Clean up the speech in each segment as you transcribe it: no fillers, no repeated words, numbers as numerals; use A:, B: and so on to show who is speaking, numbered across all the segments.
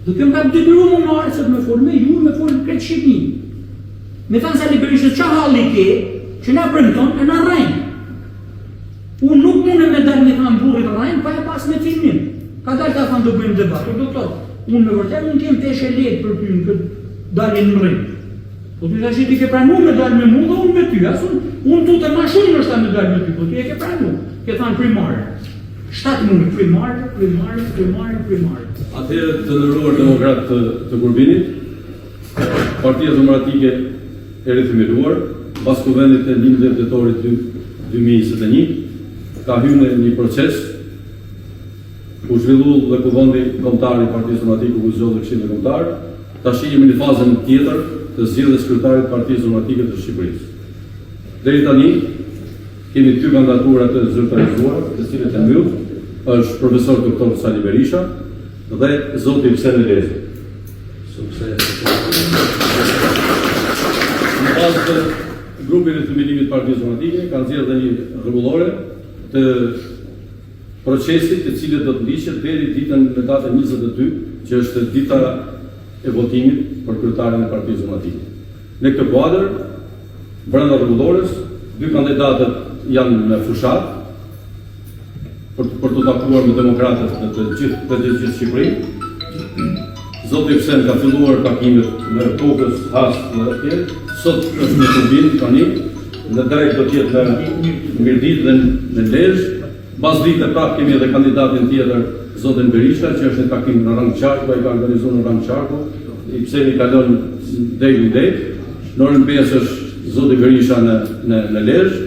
A: Dhe kjo nga detyru më marë se të me folë me ju, me folë këtë Shqipnin. Me thanë Sali Berisha që halli ke, që na premton e na rrejnë. Unë nuk mune me dalë me thanë burit rrejnë, pa e pas me filmin. Ka dalë ta thanë të bëjmë debat, doktor, unë me vërtet unë kem të eshe letë për ty në këtë dalin në rrejnë. Po ty të ti ke pranu me dalë me mu dhe unë me ty, unë tu të ma shumë nështë ta me dalë me ty, po ty e ke pranu, ke thanë primare. 7 muaj primare.
B: Atëherë të ndëruar demokratë të Kurbinit, Partia Demokratike e rithmeluar, pas kuvendit e 11 dhjetorit 2021, ka hyrë në një proces, u zhvillu dhe kuvendi kombëtar i Partisë Demokratike u zgjodhi Këshilli Kombëtar, tash jemi në fazën tjetër të zgjedhjes kryetarit të Partisë Demokratike të Shqipërisë. Deri tani kemi 2 kandidatura të zyrtarizuara, të cilët e mbyll është profesor doktor Sali Berisha dhe zoti Hussein Elezi. Sukses. Në bazë të grupit të themelimit të Partisë Demokratike kanë zgjedhur dhe një rregullore të procesit të cilët do të ndiqet deri ditën në datën 22, që është dita e votimit për kryetarin e Partisë Demokratike. Në këtë kuadër, brenda rregullores, 2 kandidatët janë në fushat për të takuar me demokratët të gjithë Shqipërinë. Zoti Hussein ka filluar takimet në Kokës, Has dhe tjerë. Sot është në Turbin tani, në drejt do të jetë në Mirdit dhe në Lezhë. Pas vite prapë kemi edhe kandidatin tjetër, zotin Berisha, që është në takim në Rang Qarku, ai ka organizuar në Rang Qarku, i pse i kalon dej. Në orën 5 është zoti Berisha në Lezhë.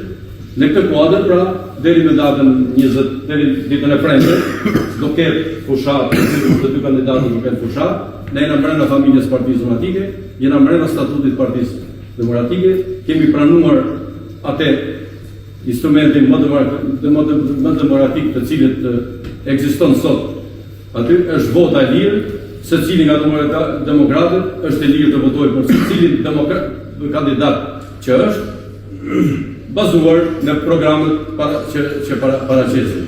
B: Në këtë kuadër, pra, deri me datën 20, deri ditën e premte, do ketë fushat, të 2 kandidatët do ketë fushat. Ne jena brenda familjes Partisë Demokratike, jena brenda statutit Partisë Demokratike, kemi pranuar atë instrumentin më demokratik të cilit ekziston sot. Aty është vota e lirë, se cili nga demokratët është e lirë të votojë për se cilin kandidat që është, bazuar në programet që paraqesin.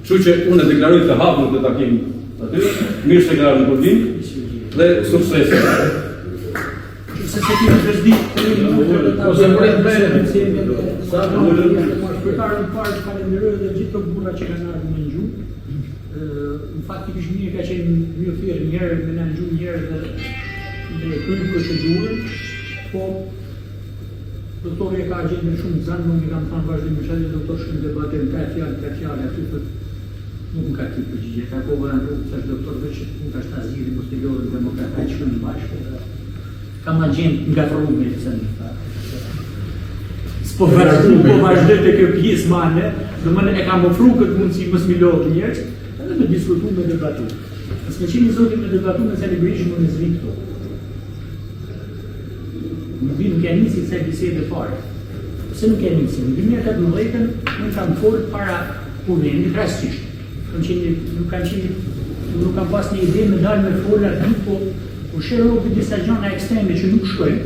B: Kështu që unë e deklaroj të hapur të takim aty, mirë se kërë në Kurbin dhe sukses.
A: Se ti në prezdi, ose sa shpërtarën parë falenderoj dhe gjithë të burra që kanë ardhur në gjuhë. Në faktikisht mirë ka qenë një thirrje njerë me në gjuhë njerë dhe kryen procedurën, po doktori e ka gjetur me shumë zanë, unë i kam thënë vazhdimisht doktor shumë debate në 3 fjalë aty thotë nuk më ka këtë përgjigje. Ka kohë në rrugë thash doktor veç nuk ka shtaziri posteriore demokratë që në bashkë. Kam agent nga rrugë të thënë. Po vazhdoj të kjo pjesë mane, domethënë e kam ofruar këtë mundësi mos mi lodh njerëz, edhe të diskutojmë me debatu. Nëse kemi zotin me debatu me Sali Berisha më në zvin këto. Nuk e nisi se bisedë fare. Pse nuk e nisi? Në 2018 unë kam folë para kuvendit rastësisht. Nuk kam pas një ide me dalë me folë aty, po shëroj për disa gjëra ekstreme që nuk shkojnë.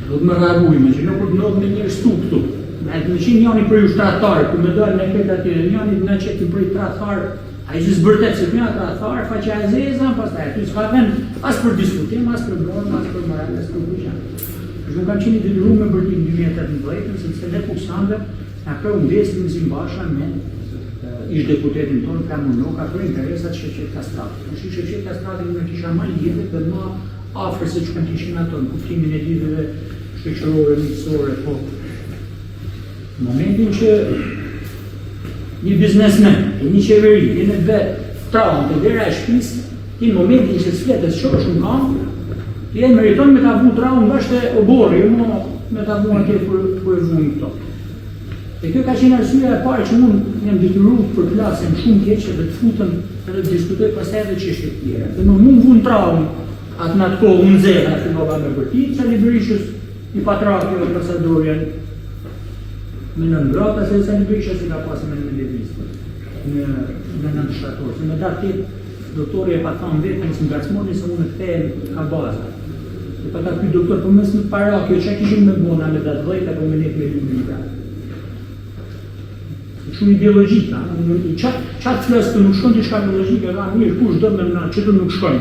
A: Do të më rrabujme që nuk ndodh me një stu këtu. Me të qenë njëri për ushtratar, ku më dalë në këtë aty, njëri na çeti për ushtratar. Ai është vërtet se një ushtratar faqja e zeza, pastaj aty s'ka vend as për diskutim, as për normë, as për moral, as për gjë. Nuk kam qenë detyruar me bërtim 2018, sepse ne kushtanëve na kanë ndjesë në Zimbabwe me ish deputetin tonë Kamuno, ka për interesat Shefqet Kastrati. Në Shefqet Kastrati në kisha ma lidhë dhe ma afër se që kishin ato në kuptimin e lidhëve shqeqërore, miqësore, po. Në momentin që një biznesmen, një qeveri, një vetë traun të vera e shpis, në momentin që s'fletës që është në kam, ti e meriton me ta vu traun bashkë e oborri, me ta vu atje për e vunë këto. E kjo ka qenë arsyeja e parë që unë jam detyruar për klasën shumë keqe dhe të futëm dhe të diskutoj pastaj edhe çështje të tjera. Dhe më mund vun traum atë në atë kohë unë nxehta aty nova me vërtet, Sali Berishës i patraki o ambasadorjen me në ngrata se Sali Berisha si ka pasë me në levizë në nëndë shtatorë. Se me datë tjetë doktori e pa thamë vetë nësë ngacmoni se unë kthehen ka baza. E pa ta ky doktor për mes në parakjo që kishim me bona me datë 10 apo me net me 2 miliard. shumë ideologjika. Qatë flasë të nuk shkon të shka me logjike, ka mirë, kush do me në që të nuk shkon.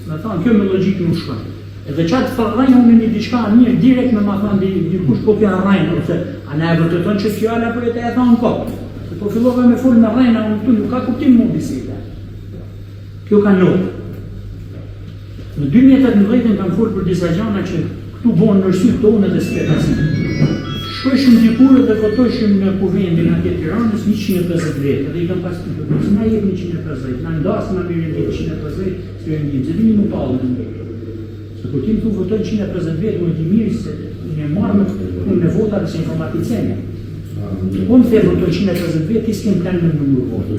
A: Me thonë, kjo me logjikë nuk shkon. Edhe qatë farrajnë unë një diçka mirë, direkt me ma thonë, dikush po pja rajnë, ose a ne e vërteton që fjala po jetë e thonë kopë. Se po fillove me full me rajnë, unë këtu nuk ka kuptim mu biseda. Kjo ka notë. Në 2018 kam folë për disa gjana që këtu bonë në rësyt tonë dhe s'ketasi. Shkojshim dikurë dhe votojshim në kuvendin atje Tiranës 150 vjetë, edhe i kam pas të përpës, na jetë 150, na ndasë na mirë një 150, së e njëmë, se vini më palë në mirë. Se kur tim të votojnë 150 vjetë, unë të mirë se një marë me vota dhe se informaticenja. Unë të votojnë 150 vjetë, ti s'kem plan me nëmru votë.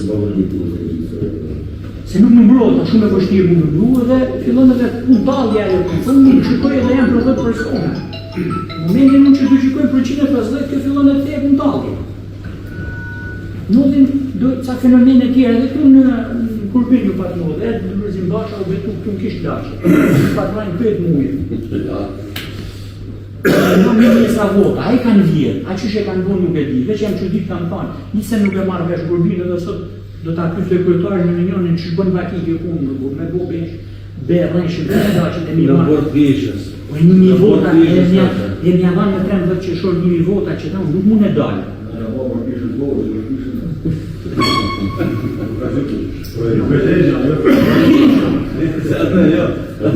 A: Se nuk nëmrota, shumë e vështirë më nëmru dhe fillon edhe puntalja e të thëmë, në shikoj edhe janë për 10 persona. Në momentin unë që të shikoj për 150, kjo fillon e të e puntalja. Nodhin ca fenomene tjera dhe këtu në Kurbin ju pat nodhe, edhe në Mërzim Basha u betu këtu në kishë dashë. Pat rajnë 5 mujë. Në një njësa vota, a i kanë vjerë, a qështë e kanë vonë nuk e di, veç jam që ditë kanë thanë, njëse nuk e marrë vesh Kurbin edhe sot do ta pyes sekretarën në njënin që bën vakike punë, me bobesh, berrësh, dashët e mi marrë. Në bord vjeshës. Po një vota, e mja dhanë në 13 që shorë një vota që ta nuk mund e dalë.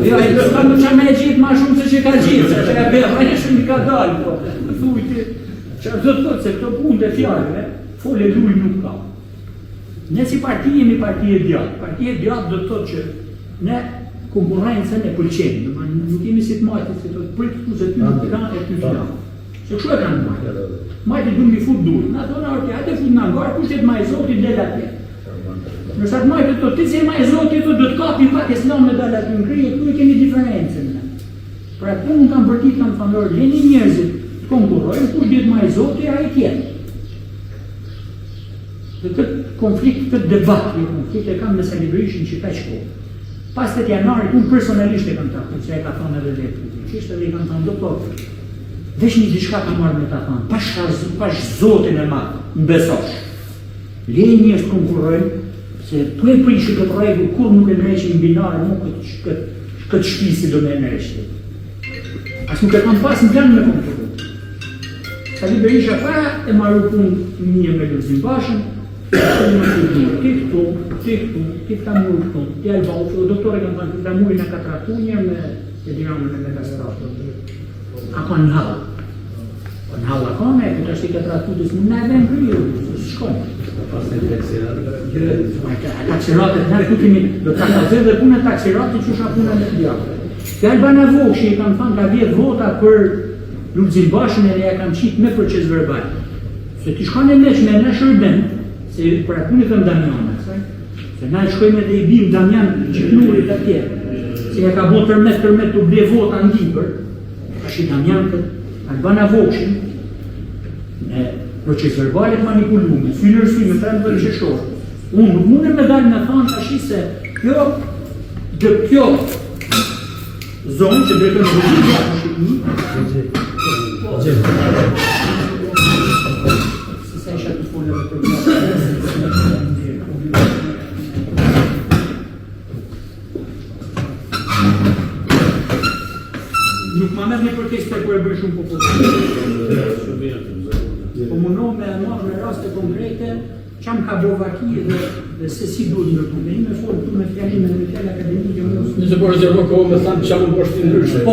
A: Jo, e të kam që me e gjitë ma shumë se që ka gjitë, se që ka berrësh një ka dalë, po. Thujti, që do të thotë se këto punë dhe fjallëve, fole luj nuk ka. Ne si parti jemi parti e djatë. Parti e djatë do të thotë që ne konkurrencën e pëlqenë. Nuk jemi si të majtë, si të pritë ku se ty nuk të kanë e ty të kanë. Se kështu e kanë majtë. Majtë du mi fut durë. Na thonë orti, hajde fut në ngarë, kushtet ma e zotit dhe atje. Nësa të majtë të ti se ma e zotit do të kapi pak e s'lam me dalë aty në krije, tu e kemi diferencën. Pra të unë kam bërtit kam thënë jeni njerëzit të konkurrojnë, kushtet ma e zotit a i tjetë. Dhe këtë konflikt, këtë debat, një konflikt e kam me Celebration që ka shko. Pas të janarit, unë personalisht e kam të akut, se e ka thonë edhe dhe Putin. Qishtë edhe i kam thonë, doktor, vesh një diçka ka marrë me ta thonë, pash zotin e matë, në besosh. Lejë njështë konkurrojnë, se tu e prishë këtë regu, kur nuk e nëreshë në binare, nuk këtë shpisi do me nëreshë. As nuk e kam pas në planë me konkurrojnë. Celebration pa e marru punë një me Mërzim Bashën, ti këta murë këtu, ti alba, o doktore kanë thënë, këta murë në katratunja me diramën e me kastratë. A ka në hallë. Në hallë ka me, këta është i katratutës, më në edhe në kryo, së shkojnë. Taksiratët, në këtu kemi, do të takazër dhe punë e taksiratët që shka punë në të djakë. Ti alba në vokë, që i kanë thënë ka 10 vota për Mërzim Bashën e ja kanë qitë me proces verbal. Se ti shka në meq me në shërben, se për atë punë e thëmë Damjanët, se na shkojme dhe i bim Damjan që kënurit atje, se ja ka bo tërmet të ble vota në dipër, ka shi Damjanët, Albana Vokshin, në proces verbalit manipulume, sy nërsy me 13 qeshorë. Unë nuk mune me dalë në thanë të ashi se kjo zonë që drejton në rëgjit, nuk ma merë një përkeste kër e bërë shumë popullë. Po mundohë me marrë në raste konkrete, qam ka bovaki dhe se si duhet në të me me folë të me fjallime dhe me fjallë akademike më nësë.
B: Nëse po rezervo kohë me thamë qamë në poshtin nërshë.
A: Po,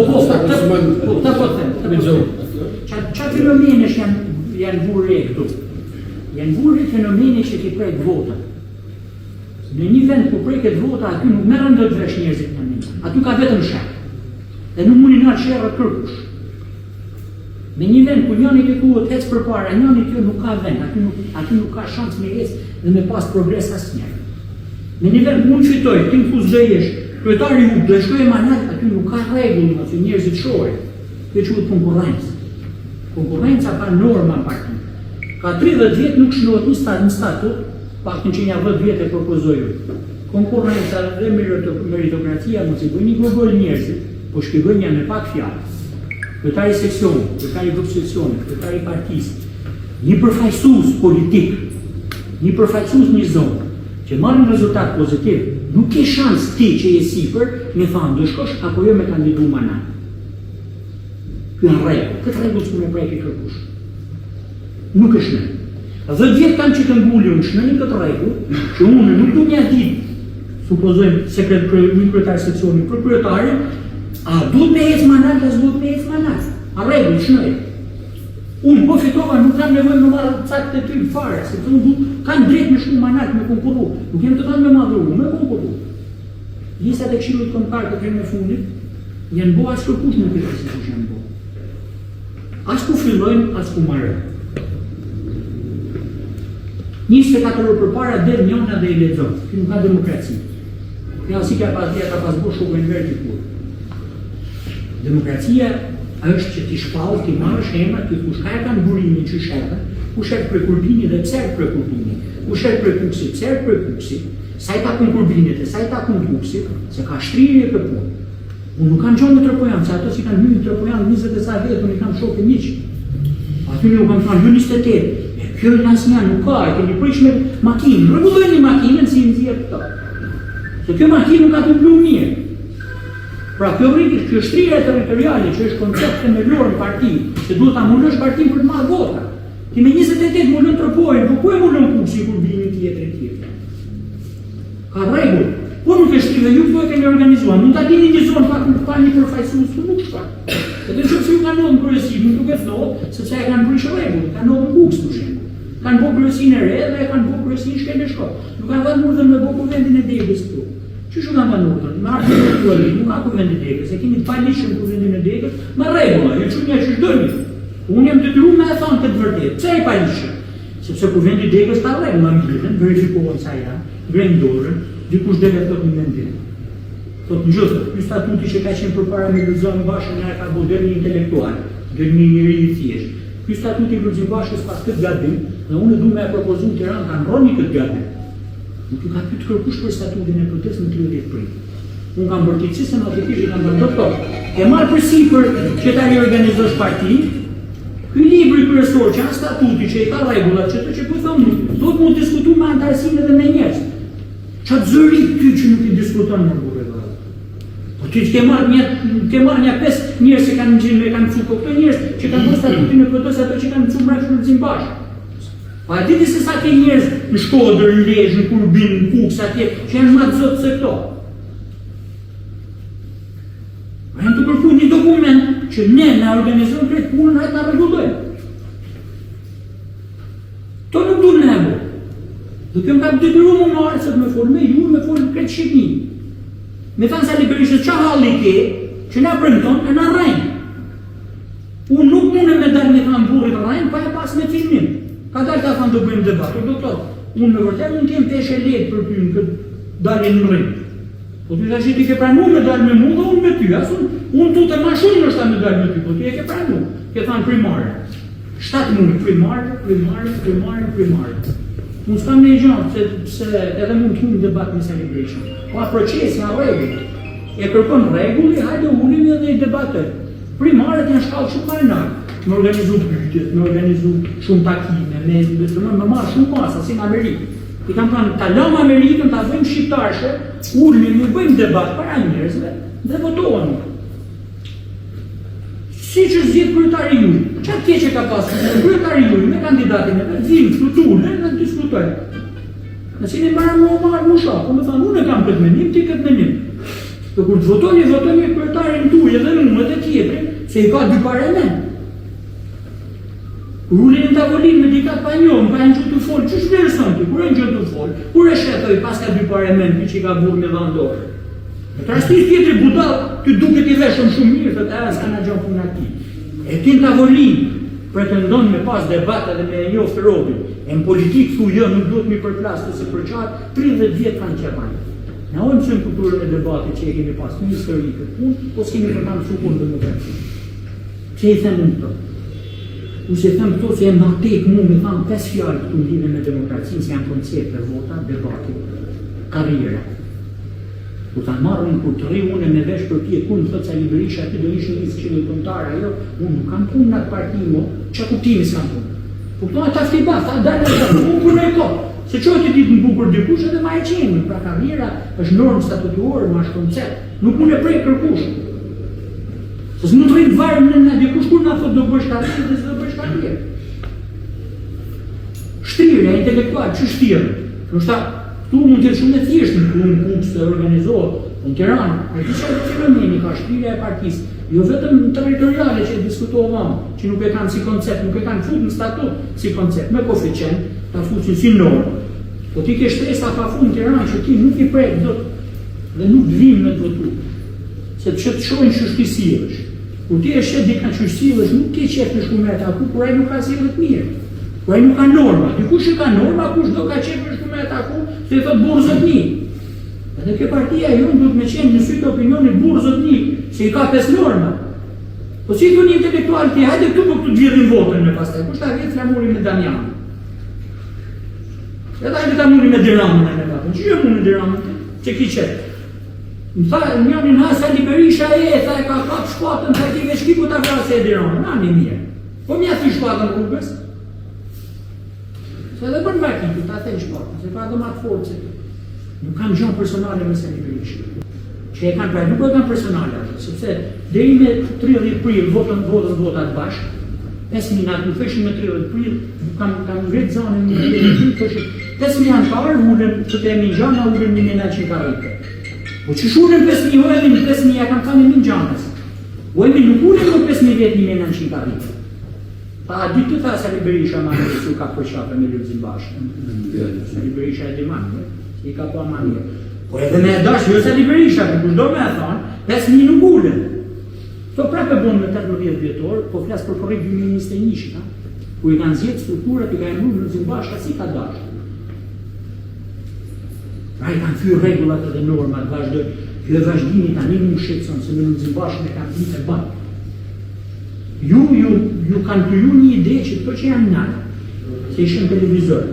A: qa fenomenesh janë vurre këtu? Janë vurre fenomene që ki prejtë vota. Në një vend ku prejket vota, aty nuk merën do të vresh njerëzit në minë. Aty ka vetëm shak. Dhe nuk mundi nga qërë kërkush. Me një vend ku njënit e ku të hecë për para, njënit jo nuk ka vend, aty nuk ka shansë me hecë dhe me pas progres asë njerë. Me një vend ku unë qytoj, ti më fuzë dhe jesh, kryetari u dhe shkoj e manat, aty nuk ka regullë, aty njerëzit shore. Këtë që konkurrencë. Konkurrenca ka norma në parti. Ka 30 vjetë nuk shnohet në statut, pak në që një 10 vjetë e propozojë. Konkurrenca dhe meritokracia mos i bëjnë një gogol njerëzit, po shpjegoj një me pak fjallë. Kryetari seksionit, kryetari grup seksionit, kryetari partisë, një përfaqësues politik, një përfaqësues një zonë që marrin rezultat pozitiv, nuk ke shans ti që je sipër me thanë do shkosh apo jo me kandidu mana. Ky është rregull. Këtë rregull s'u më preki kërkush. Nuk është ne. 10 vjet kanë që të mbulun shënën këtë rregull, që unë nuk do m'ia di, supozojmë një kryetar seksioni për kryetarin, a duhet me ecë manat, as duhet me ecë manat. A rregull shënën. Unë po fitova, nuk kam nevojë me marrë caktë të ty fare, sepse unë kanë drejt me shku manat me konkurru. Nuk jem të kanë me madhuru, me konkurru. Listat e Këshillit Kombëtar të kremën e fundit janë bo as kërkush nuk e di si kush janë bo. As ku fillojnë, as ku marrën. 24 orë përpara del njëna dhe i lexon. Ky nuk ka demokraci. Kjo si ka pas bo shokën verti kur. Demokracia është që ti shpallë, ti marrësh emrat, ti kush ka kanë burimin që shërbën, kush është për kurbini dhe pse për kurbini, kush është për kuksi, pse për kuksi, sa i takon kurbinit e sa i takon kuksit, se ka shtrirje për punë. Unë nuk kam gjonë në Tropojan, se ato si kanë hyrë në Tropojan 20 e sa vjetë, unë i kam shokë e miqë. Aty një u kam thonë, ju 28, kjo në asnja nuk ka, e keni prish me makinë, rregullojnë makinën si i nëzirë këto. Se kjo makinë nuk ka të blu mirë. Pra kjo shtrirje territoriale që është koncept themelor në parti, se duhet ta mullosh partin për të marrë vota. Ti me 28 mullon Tropojën, po ku e mullon kuksi kur vini tjetër. Ka rregull. Po nuk e shtrive, ju këto e keni organizuar, mund ta dini një zonë pa një përfaqësues të nuk shpa. Edhe që ju kanë ndodhur në kryesi, nuk duket thotë, sepse e kanë bërë rregull, kanë ndodhur në Kuks për shembull. Kanë bërë kryesinë e re dhe kanë bërë kryesinë Shkëndër Shkop. Nuk kanë dhënë urdhën me bërë kuvendin e Degës këtu. Çu kanë dhënë urdhën? Me ardhmë të tualit, nuk ka kuvendi Degës, e keni palishëm kuvendin e Degës, me rregulla, ju çunia që dëni. Unë jam detyruar me e thonë këtë vërtet. Pse i palishëm? Sepse kuvendi Degës ka rregulla mirën, verifikohen sa janë, ngrenë dorën, dikush deve thot një mendim. Thot në gjithë, ky statuti që ka qenë përpara me Lulzami Bashën nga ka bo deri një intelektual, deri një njeri i thjesht. Ky statuti i Lulzami Bashës pas këtë gabim, dhe unë du me e propozu në Tiranë kanë rroni këtë gabim. Nuk ju ka pyet kërkush për statutin e protest në 30 prill. Unë kam bërtici se natyrisht kam bërë doktor. E marr përsipër që ta riorganizosh partin. Ky libri kryesor që është statuti që i ka rregullat që po thonë, do të mund të diskutojmë me antarësinë edhe me njerëz. Qatë zërit ty që nuk i diskuton në burë dhe. Po ty që ke marrë një 5 njërës që kanë gjinë me kanë mësu, po këto njërës që kanë bërë statutin e protest ato që kanë mësu mërë Lulzim Bashë. Po a diti se sa ke njërës në Shkodër, në Lezhë, në Kurbin, në Kuks, atje, që janë më të zotë se këto. Po janë të kërku një dokument që ne në organizojnë krejtë punën hajtë në regullojnë. To nuk du në nebo. Dhe këmë ka detyru më marë se të me folë me ju, me folë këtë Shqipni. Me thanë sa liberishtë që halli ke, që na premton e na rrejnë. Unë nuk mune me dalë me thanë burit rrejnë, pa e pas me filmin. Ka dalë ta thanë do bëjmë debat, o doktor, unë me vërtet unë kem peshe letë për pynë këtë dalje në rrejnë. Po ty të ti ke pranu me dalë me mu dhe unë me ty, asë unë tu të ma shumë nështë ta me dalë me ty, po ty e ke pranu, ke thanë primare. 7 mundi, primare. Unë s'kam në i gjanë, se edhe mund të humë debat me celebration. Po a proces nga regull. E kërkon regulli, hajde ulim edhe i debatër. Primarët janë shkallë shumë marinarë. Me organizu bytjet, me organizu shumë takime, me marë shumë masa, si në Amerikë. I kam pranë, ta lëmë Amerikën, ta bëjmë shqiptarëshe, ulim, me bëjmë debat para njerëzve, dhe votohen. Si që zhjetë kryetari juj, qatë tje që ka pasë, kryetari juj me kandidatin e vetë, zimë, fluturën, dhe diskutojnë. Nësi në marë më shakë, po me thanë, unë e kam këtë menim, ti këtë menim. Dhe kur të votoni kryetarin tuj edhe në dhe tjetëri, se i ka dy parlament. Kur ullin në tavolinë me dikat pa njohën, pa e në që të folë, që shverë sënë të, kur e në që të folë, kur e shetoj pas ka dy parlament, që i ka burë me vandorë. Në trastis tjetëri budal, ty duke t'i veshëm shumë mirë, dhe ta s'ka në gjonë punë ati. E ti në tavolinë, pretendon me pas debata dhe me e njoftë robin, e në politikë thu jo, nuk duhet mi përplastë se për qatë, 30 vjetë kanë qepanë. Në ojmë që në kulturën e debate që e kemi pas një histori këtë punë, po s'kemi për kanë sukunë dhe më përë. Që i them unë të? U se them këto se e ma tekë mu me thamë 5 fjallë këtu ndime me demokracinë, se janë koncepte, vota, debate, karriera. Ku ta marrën kur të rri unë me vesh për tje kunë, thot sa Berisha ti do ishë një Këshillit Kombëtar, ajo, unë nuk kam punë në atë parti mo, që kuptimi s'kam punë. Po këto ata fti bas, ta dalë e unë punoj ko, Se qojtë e ditë në bukur dikush edhe ma e qenë, pra karriera është normë statutuore, ma është koncept, nuk unë e prej kërkush. Se s'mu të rritë varë në dikush kur nga thot do bësh karriere dhe s'do bësh karriere. Shtrirja intelektual, që shtirë? Nështë tu mund të shumë e thjeshtë në kukës të organizohet, në Tiranë, në të qëtë fenomeni ka shtirja e partisë, jo vetëm territoriale që e diskutohet që nuk e kanë si koncept, nuk e kanë fut në statut si koncept, me koeficient, ta futin si normë. Po ti ke shtresa pa fund në Tiranë që ti nuk i prek dot dhe nuk vim me të votu. Se që të shojnë që shti silësh. Kur ti e shet dika që silësh, nuk ke qef në shkumet aku, kur ai nuk ka silët mirë. Kur ai nuk ka norma. Dikush që ka norma, kush do ka qef në shkumet aku, se i thot burzët një. Edhe ke partia jonë duhet me qenë në sytë opinionit burzët një, se i ka 5 norma. Po si të një intelektual ti, hajde këtu po këtu gjithin votën me pastaj, kush ta vjetë flamuri me Damjanë. Edhe hajde ta muri me Diramën e me patën, që jo mu me Diramën, që ki qëtë. Më tha, njënin Hasa Berisha tha e ka kap shpatën, tha ki veç ki ku ta vrasë e Diramën, na një mirë. Po mja thi shpatën rrugës. Se edhe për në vakitu, ta thej shpatën, se pa do matë forcë. Nuk kam gjonë personale me Hasa Berisha. Që e kanë nuk e kanë personale, sepse deri me 30 prill votën votat bashkë, 5 minat, nuk thëshin me 30 prill, kam vretë zonën një prill, thëshin 5 janë parë, ullën që të e mingjana, ullën 1900 karike. Po që shullën 5.000, o emin 5.000, ja kam thani mingjanës. O emin nuk ullën nuk 5.000 vetë 1900 karike. Pa a ditë të tha Hasa Berisha ma në su ka përqape me lëvzim bashkë. Hasa Berisha e dimanë, i ka po amanje. Po edhe me e dashë, jo Hasa Berisha, për kushdo me e thonë, 5.000 nuk ullën. To prapë e bonë me 18 vjetor, po flasë për korrekt 2021, ku i kanë zjetë strukturat, i ka e mundë në zimbashka si ka dashë. Pra i kanë fyrë regullat edhe normat, vazhdoj, dhe vazhdimi tani nuk shqetëson, se me në zimbashka me kanë ditë e banë. Ju kanë të ju një ide që to që janë nërë, se ishën televizor.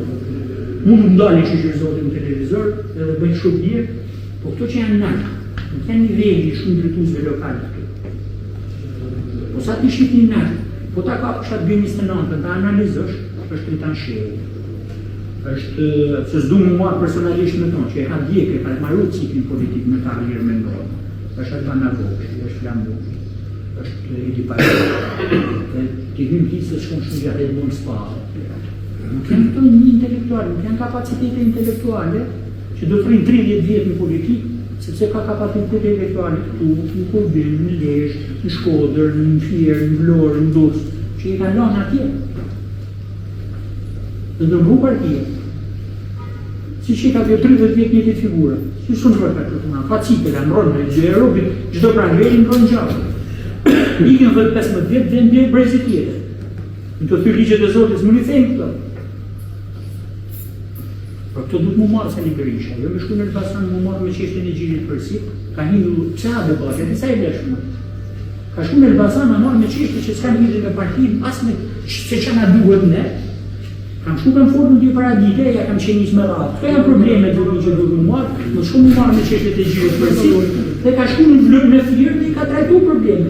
A: Unë nuk ndalë që shërëzotin në televizor, edhe bëjtë shumë djerë, po këto që janë nërë, nuk janë një vejnë shumë drituzve lokalit. Po sa ti shqip një nërë, po ta ka pëshat 29, ta analizësh, është të rritan shqevë. është, se s'du më marë personalisht me tonë, që e ka djekë, e ka marru ciklin politik me ta rrë me ndorë. është Albana Voksh, është Flambosh, është Edi Pajë, të hymë ti se shkon shumë gjatë Edmond Spahë. Nuk janë këto një intelektuale, nuk janë kapacitete intelektuale, që do të rrinë 30 vjetë në politikë, sepse ka kapacitete intelektuale këtu, në Kurbin, në Lezhë, në Shkodër, në Fier, në Vlorë, në Durrës, që i kanë lanë atje. Dhe do mbu partia. Si që i ka kjo 30 vjetë një të figura, si shumë rëka të të nga, ka cipela, në rënë, në gjë Europit, gjithdo pranveri në rënë gjallë. Ikin dhe 15 vjetë dhe ndje brezit tjetër. Në të thyrë ligjet e Zotis, më një thejmë këto. Por këto duhet mu marë se një Berisha, jo me shku në Elbasan mu marë me qeshtin e gjirit përsi, ka hindu qa debate, në sa i leshme. Ka shku në Elbasan a marë me qeshtin që s'ka një me partim, asme se që na duhet ne, kam shku kam forë në dy paradite, ja kam qenis me ratë. Këto janë probleme të një që duhet mu marë, në shku mu marë me qeshtin e gjirit përsi, dhe ka shku në vlërë në firë dhe i ka trajtu probleme.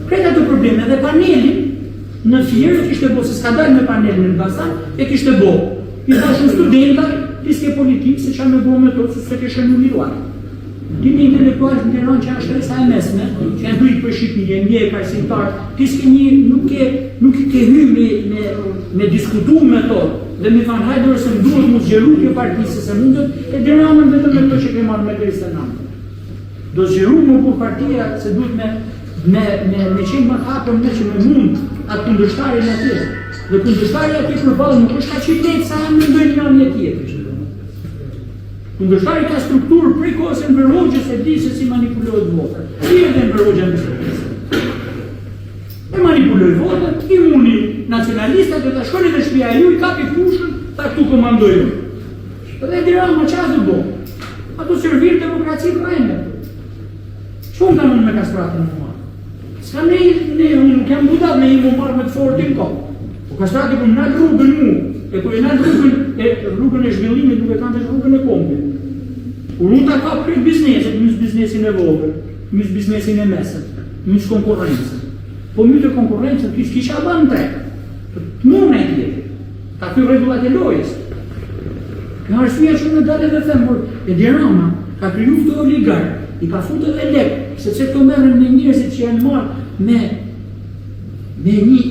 A: Kreta të probleme dhe panelin në firë kishte bo, se s'ka dalë me panelin në Elbasan, e kishte bo. I thashën studenta, piske politikë, se që me bo me to, se kështë në liruar. Dimi intelektualisht në Tiranë që është resa e mesme, që janë dujtë për Shqipënje, mjekë, arsimtarë, piske një nuk i ke hy me diskutu me to, dhe me thanë hajdërë se më duhet mu zgjeru kjo partisë, se mundet, e Tiranën vetëm me to që ke marrë me Kristën Namë. Do zgjeru mu kur partia, se duhet me qenë më hapën me që me mund atë kundërshtarin atje. Dhe kundërshtari ati përballë nuk është ka qytet sa në ndojnë një një tjetër. Kundërshtari ka strukturë prej kohës e Mbërhoxhës e di se si manipulohet vota. Si edhe Mbërhoxha në shtëpisë. E manipulohet vota, i muni nacionalistat dhe ta shkoni dhe shtëpia ju, i kapi fushën, ta këtu komandoj ju. Dhe dirama më qasë dhe bo. Ato servirë demokraci të rejnë. Që unë kam unë me kastratën më marë? Ska unë nuk jam budat me i më marë me të fortin kohë. Po kastrati për në rrugën mu, e kër e në rrugën e zhvillimit nuk e kanë të rrugën e kombit. Kur unë ta ka për bizneset, mjës biznesin e vogër, mjës biznesin e mesët, mjës konkurencën. Po mjë të konkurencën, kisha banë trekë, të mune e tjetë, ta kjo regullat e lojës. Kjo arsyeja që unë dalë dhe them, Edi Rama ka kriju këto oligark, i ka futur edhe lek, sepse këto merren me njerëzit që janë marrë me një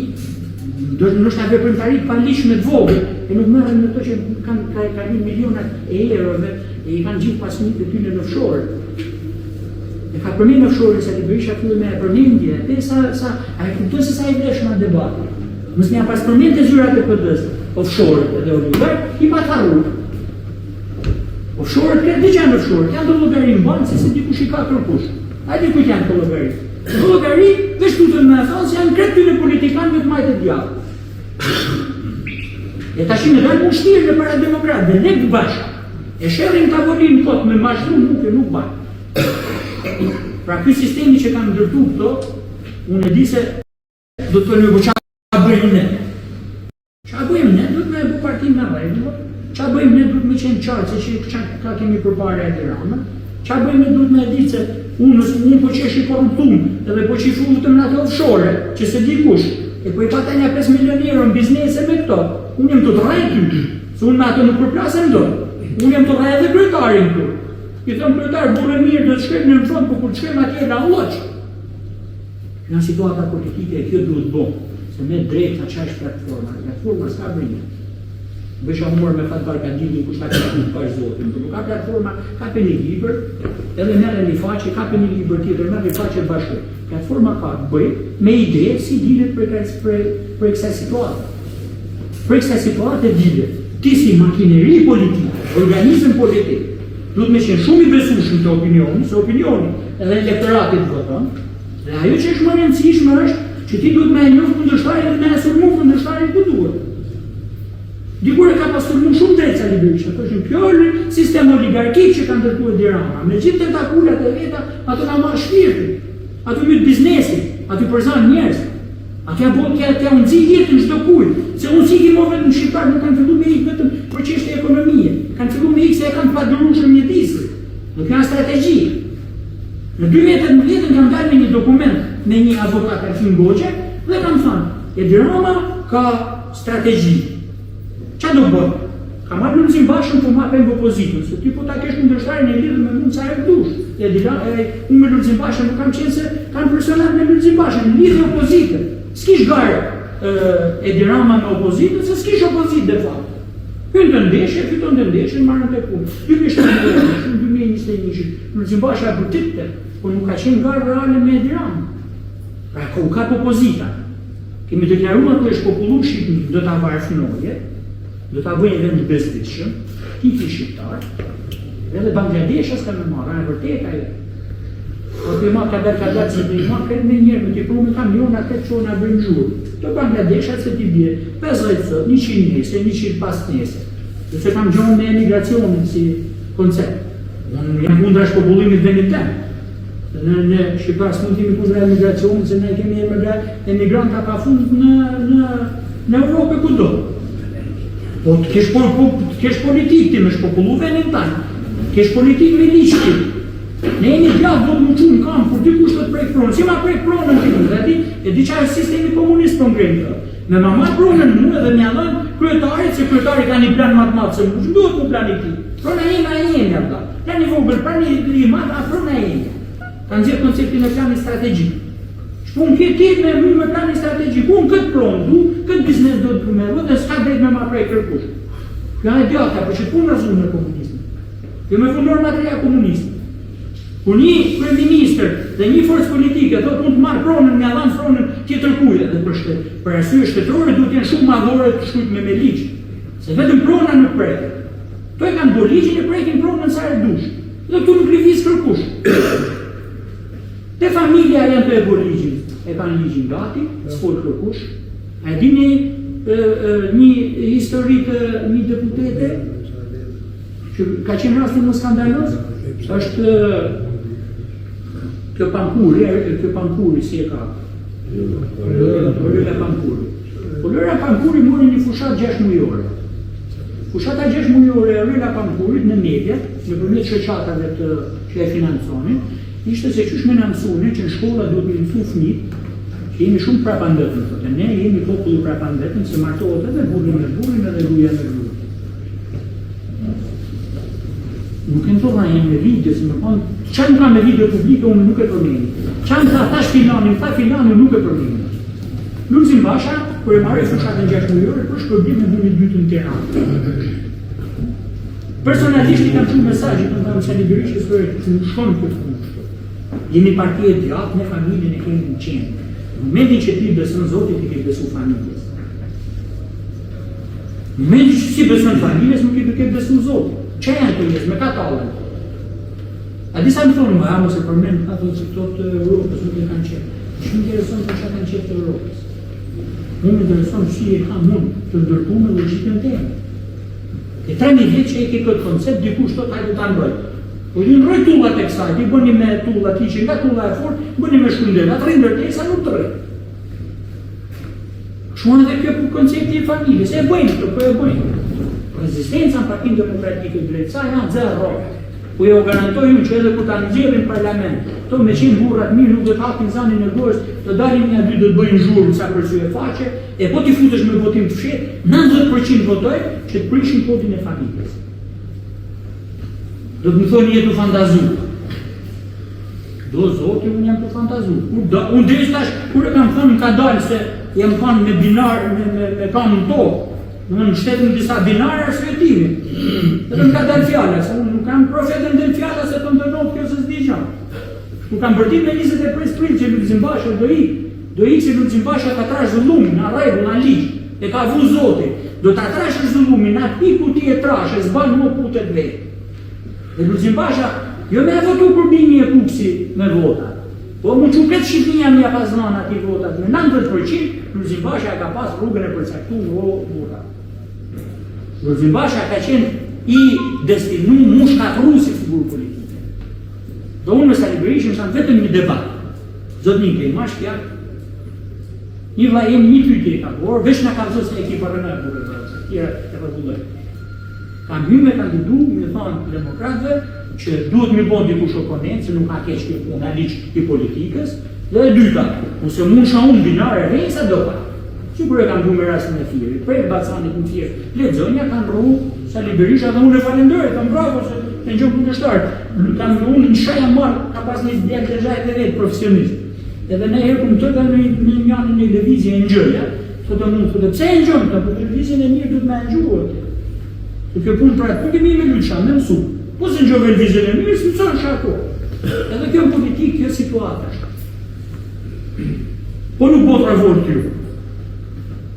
A: ndoshta veprimtari pa lishme të vogël, e nuk merren me to që kanë milionat e eurove e i kanë gjithë pasunitë të tyre në offshore. E ka përmendë offshore se ti bësh aty me përmendje, e ai kupton se sa i vlesh në debat. Mos më pas përmendë zyrat e PD-s, offshore edhe oligark, i pa harruar. Offshore këtë gjë offshore, janë do llogari në bankë se dikush i ka kërkush. Ai diku janë këto llogari. Këto llogari veç tutën me thonë se janë kretë në politikanë të majtë të djallë. E tash më dal pushtirë në para demokratë, dhe ne bashkë. E sherrin tavolinë kot me mashru nuk bën. Pra ky sistemi që kanë ndërtu këto, unë e di se do të thonë çfarë bëjmë ne. Çfarë bëjmë ne? Duhet me bu partinë në rregull. Çfarë bëjmë ne? Duhet me qenë qartë se ka kemi përpara Edi Rama. Çfarë bëjmë ne? Duhet me ditë se unë po qesh i korruptum, edhe po qesh futëm në ato offshore, që se di kush. E po i pata një 5 milion euro në biznese me këto. Unë jem të rrejt ty, se unë me ato nuk përplasem do. Unë jem të rrejt dhe kryetarin këtu. I thëmë kryetar, burë mirë dhe të shkrim në fond, po kur të shkrim atje në alloq. Në situata politike e kjo duhet bo, se me drejta qa është platforma s'ka brinjë. Bësha mërë me fatë barkandili, kush ta këtë pash zotin, nuk ka platforma, ka për një libër, edhe merë një faqe, ka për një libër tjetër, merë një faqe bashkë. Platforma ka bëj me ide si dilet për kësaj situatë. Për kësaj situatë e dilet, ti si makineri politike, organizëm politik, duhet me qenë shumë i besueshëm të opinioni, se opinioni edhe elektoratit voton, dhe ajo që është më rëndësishme është që ti duhet me e njohë kundërshtarin dhe me e surmu kundërshtarin ku duhet. Dikur e ka pasurmu shumë drejtë sa Berisha, thoshin kjo është sistem oligarkik që ka ndërtuar Edi Rama, me gjithë tentakulat e veta, ato na marr shpirtin, ato myt biznesin, aty përzan njerëz. Atja bot t'ja unëzi jetën çdo kujt, se unë si i morë në shqiptar nuk kanë fillu me ikë vetëm për çështje ekonomie, kanë fillu me ikë se e kanë padurueshëm mjedisin. Nuk janë strategji. Në 2018 kam dalë me një dokument me një avokat Arfin Goxhe dhe kam thënë, Edi Rama ka strategji. Qa do bërë? Ka marrë Lulzim Bashën po ma për opozitën, se ty po ta kesh kundërshtarin e lidhë me mund sa e dush. Unë me Lulzim Bashën nuk kam qenë se kanë personat me Lulzim Bashën, lidhë opozitën. S'kish garë Edi Rama me opozitën, se s'kish opozitë de facto. Hynë të ndeshje, fiton të ndeshje, marrën të punë. 2021, Lulzim Bashë a bërtitte, po nuk ka qenë garë reale me Edi Rama. Pra ku ka opozita. Kemi deklaruar të është popullu Shqipni, do t'a varfënoje, do t'a bëjnë edhe në bezdishëm, titi shqiptar, edhe Bangladesha s'ka me marrë, e vërtet ajo. Po të ma kadar se të i ma kërë në njerë, me t'i pru me kamiona këtë që nga bëjmë zhurë. Të Bangladesha se t'i bje 50 sot, 100 nese, 100 pas nese. Dhe se kam gjohën me emigracionin si koncept. Unë jam kundra shpopullimit venit temë. Në Shqiptar s'mund t'imi kundra emigracionin, se ne kemi emigranta pa fund në Europë e kudo. Po t'kesh politik ti me shpopullu venin tanë, t'kesh politik me liqti. Ne jemi gjatë do të më qunë kam, kur ty kush të prejk pronën, si ma prejk pronën të një, e di qa është sistemi komunist për ngrejnë të. Me ma marrë pronën mu edhe me adhën kryetarit, se kryetarit ka një plan matë, se më duhet mu plan i ti. Prona jemi a jemi ata, plan i vogël, plan i matë, a prona jemi. Kanë zirë konceptin e plani strategjik. Unë këtë tjetë me plani strategjik, unë këtë pronë du, këtë biznes do të përmeru, dhe s'ka drejt me ma prej kërkush. Kjo e djata, për që punë rëzunë në komunismë. Kjo me fundor materia komunismë. Kur një kryeministër dhe një forcë politike thotë unë të marrë pronën me adhanë pronën tjetër kujtë, dhe për arsye shtetërore duhet jenë shumë madhore të shkujt me ligj. Se vetëm prona nuk preket. To e kanë do ligjin e prekin pronën sa e dush. Dhe tu nuk lëviz kërkush. Te familja janë të e bo ligjin, e kanë ligjin gati, s'fol kërkush. A e dini një histori të një deputete, që ka qenë rastin më skandalos, është kjo pankuri si e ka. Lëra pankuri. Po lëra pankuri mori një fushat 6 mujore. Fushata 6 mujore e lëra pankurit në media, në përmjet shoqatave që e financonin, ishte se qysh me në mësune që në shkolla duhet me mësu fëmijët, që jemi shumë prapandetën, thotë, ne jemi populli prapandetën, se martohet edhe burrin me burrin edhe gruaja me gruan. Nuk e ndodha e me video, si më thonë, që në ka me video publike, unë nuk e përmeni. Që në ka thash filani, tha filani, nuk e përmeni. Lulzim Basha, kër e marrë fushatën 6.000 euro, për shpërbim me 2002 në Tiranë. Personalisht i kam shumë mesajë, të ndarë Sali Berisha, që nuk shkonë këtë punë kështu. Jemi partije djatë, ne familjen e kemi në qenë. Në momentin që ti besën Zotit, i ke besu familjes. Në momentin që si besën familjes, nuk i ke besu Zotit. Që janë të jesë, me ka talën? A disa më thonë, më mos e përmenë, ka thonë që këto të Europës nuk e kanë qenë. Që më intereson për që kanë qenë të Europës. Më intereson që e ka mund të ndërtu me logjikën temë. E 3.000 vjetë që e ke këtë koncept, dikush të hajde ta ndrojtë. Po ju ndrojtë tullat e kësaj, i bëni me tullat i që nga tulla e fort, bëni me shkundera, të rindër të esa nuk të rejtë. Shumë edhe kjo koncepti i familjes, e bëjnë të, po e bëjnë. Rezistenca në Partinë Demokratike të drejtësa janë zërë rogë. Po jo garantojnë që edhe ku ta nxjerrin parlament, to me 100 burrat mirë nuk do të hapin zanin e gojës, të dalin një dy do të bëjnë zhurmë sa për sy e faqe, e po ti futesh me votim të fshetë, 90% votojnë që të prishin kodin e familjes. Do të më thoni jetu fantazu. Do zoti, unë jam të fantazu. Unë dhe tash, kur e kam thonë ka dalë se jam thonë me binar, me kam në tokë, në shtetën në disa binare arsvetimi. Dhe të më ka dalë fjalla, se unë nuk kam profetën dhe fjalla se të më dërnot kjo se s'di qanë. Nuk kam bërtim me 23 prill që Lulzim Basha do ikë se Lulzim Basha ka trash zëllumin, në rregull, në ligj, e ka vu Zoti. Do ta trash zëllumin, në aty ku ti e trash, e s'ban më putet vetë. Dhe Lulzim Basha, jo me e votu për bini e kupsi me vota. Po më që këtë Shqipnia me a pas nëna ati votat me 90%, Lulzim Basha ka pas rrugën e përcaktu o burra. Lulzim Basha ka qenë i destinu mu shkatru si figurë politike. Do unë me Sali Berisha më thanë vetëm një debat. Zotnin ke i mashkja, një vla jemi një pyetje ka borë, vesh në ka vëzë se e ki për në burë, se tjera e përbulloj. Kam hy me kandidu, me thonë demokratëve, që duhet me bon dikush oponent, se nuk ka keq kjo punë analiq i politikës, dhe e dyta, ose mund shë unë binare rejnë sa do pa. Sigur e kam du me rastin e Fieri, prej Bacanit në Fieri, lexonja kanë rru Sali Berisha dhe unë e falendoj, kam bravo se në gjë kundërshtar. Kam unë në shaja marë, ka pas një djekë të zhajt e vetë profesionist. Edhe ne herë këmë të dhe në njënë një televizje e njëja, thotë mund, thotë pse e njënë, ka për televizjen e mirë du të me njëhuë. Të kjo punë pra, ku kemi me luqa, me mësu. Po se njëve televizjen e mirë, së mësën shako. Edhe kjo politikë, kjo situata është. Po nuk bot revolt kjo.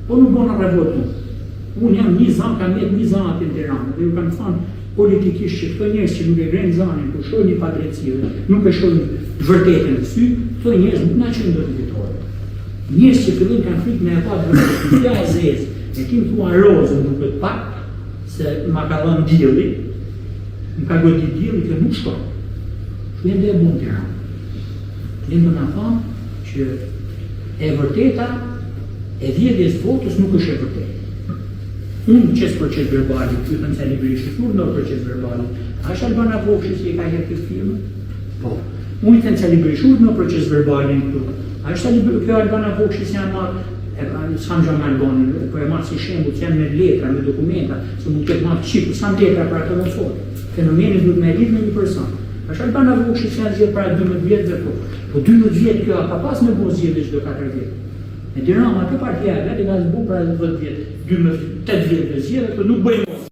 A: Po nuk bona revolt kjo. Unë jam një zanë, kam jetë një zanë atë në Tiranë, dhe ju kam thënë politikisht që këto njerëz që nuk e grenë zanin, ku shohin një padrejtësi, nuk e shohin vërtetën në sy, këto njerëz nuk na qenë do të fitore. Njerëz që fillin kanë frikë me e pa vërtetën, ja e zezë, e kim thua rozën duket pak, se ma ka dhënë dielli, më ka godit dielli që nuk shkon. Shkojnë dhe e bunë Tiranë. Ne do na thonë që e vërteta e vjedhjes votës nuk është e vërtetë. Unë qësë proces verbalit, që të në Sali Berisha, kur në proces verbalit, a është Albana Vokshi si e ka herë këtë firmë? Po. Unë të në Sali Berisha, në proces verbalin këtu, a është kjo Albana Vokshi si janë marë, s'kam gjë me Albanin, po e marë si shembull, që janë me letra, me dokumenta, se mund këtë marë të qipë, s'kam letra për atë më thotë. Fenomenin duhet me lidh me një person. A është Albana Vokshi si janë zjedhë para 12 vjetëve po. Po 12 vjetë kjo ka pas me bo zjedhë çdo 4 vjetë. E Tirana, këtë partia e vetë ka zbu pra 10 vjetë, 8 vjetë dhe zjedhe, këtë nuk bëjmë mos.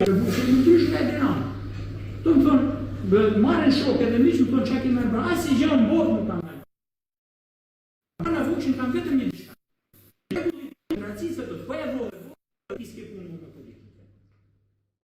A: Që nuk dyshme e Tirana. Të më thonë, marën shok edhe miqë, më thonë që a kime bra, a si gjë në botë nuk kam marë. Albana Vokshi kam vetëm një dishka. Demokracisë të të bëja vojë,